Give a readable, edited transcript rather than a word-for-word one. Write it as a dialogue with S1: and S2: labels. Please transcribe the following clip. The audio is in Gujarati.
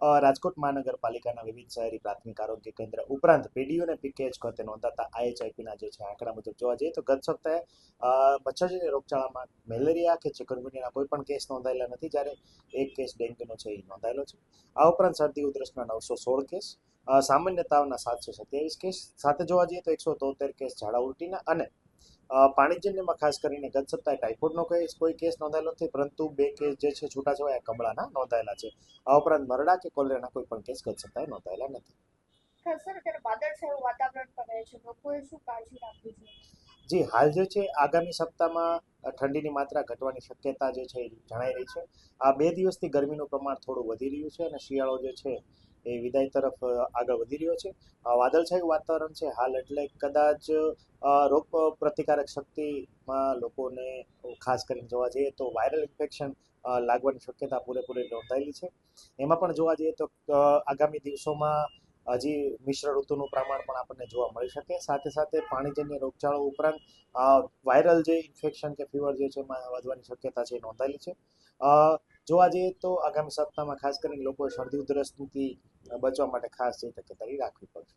S1: રાજકોટ મહાનગરપાલિકાના વિવિધ શહેરી પ્રાથમિક આરોગ્ય કેન્દ્ર ઉપરાંત પીડીયુ અને પીકેએચ ખાતે નોંધાતા આઈએચઆઈપીના જે છે આંકડા મુજબ જોવા જઈએ તો ગત સપ્તાહે મચ્છરજન્ય રોગચાળામાં મેલેરિયા કે ચિકનગુનિયાના કોઈ પણ કેસ નોંધાયેલા નથી, જ્યારે એક કેસ ડેન્ગ્યુનો છે એ નોંધાયેલો છે. આ ઉપરાંત શરદી ઉધરસના 916 કેસ, સામાન્ય તાવના 727 કેસ, સાથે જોવા જઈએ તો 173 કેસ ઝાડા ઉલટીના અને પાણીજન્યમાં ખાસ કરીને ગત સપ્તાહે ટાઇફોઇડનો કોઈ કેસ નોંધાયેલો નથી, પરંતુ 2 કેસ જે છે છૂટાછવાયા કમળાના નોંધાયેલા છે. આ ઉપરાંત મરડા કે કોલેરાના કોઈ પણ કેસ ગત સપ્તાહે નોંધાયેલા નથી.
S2: સર અત્યારે વાદળછાયું વાતાવરણ પણ રહે છે, લોકોએ શું કાળજી રાખવી જોઈએ?
S1: જી, હાલ જે છે આગામી સપ્તાહમાં ઠંડીની માત્રા ઘટવાની શક્યતા જે છે એ જણાઈ રહી છે. આ 2 દિવસથી ગરમીનું પ્રમાણ થોડું વધી રહ્યું છે અને શિયાળો જે છે એ વિદાય તરફ આગળ વધી રહ્યો છે. વાદળછાયું વાતાવરણ છે હાલ, એટલે કદાચ રોગ પ્રતિકારક શક્તિમાં લોકોને ખાસ કરીને જોવા જઈએ તો વાયરલ ઇન્ફેક્શન લાગવાની શક્યતા પૂરેપૂરી નોંધાયેલી છે. એમાં પણ જોવા જઈએ તો આગામી દિવસોમાં હજી મિશ્ર ઋતુનું પ્રમાણ પણ આપણને જોવા મળી શકે. સાથે સાથે પાણીજન્ય રોગચાળો ઉપરાંત વાયરલ જે ઇન્ફેક્શન કે ફીવર જે છે એમાં વધવાની શક્યતા છે નોંધાયેલી છે. જોવા જઈએ તો આગામી સપ્તાહમાં ખાસ કરીને લોકોએ શરદી ઉધરસથી બચવા માટે ખાસ જે તકેદારી રાખવી પડશે.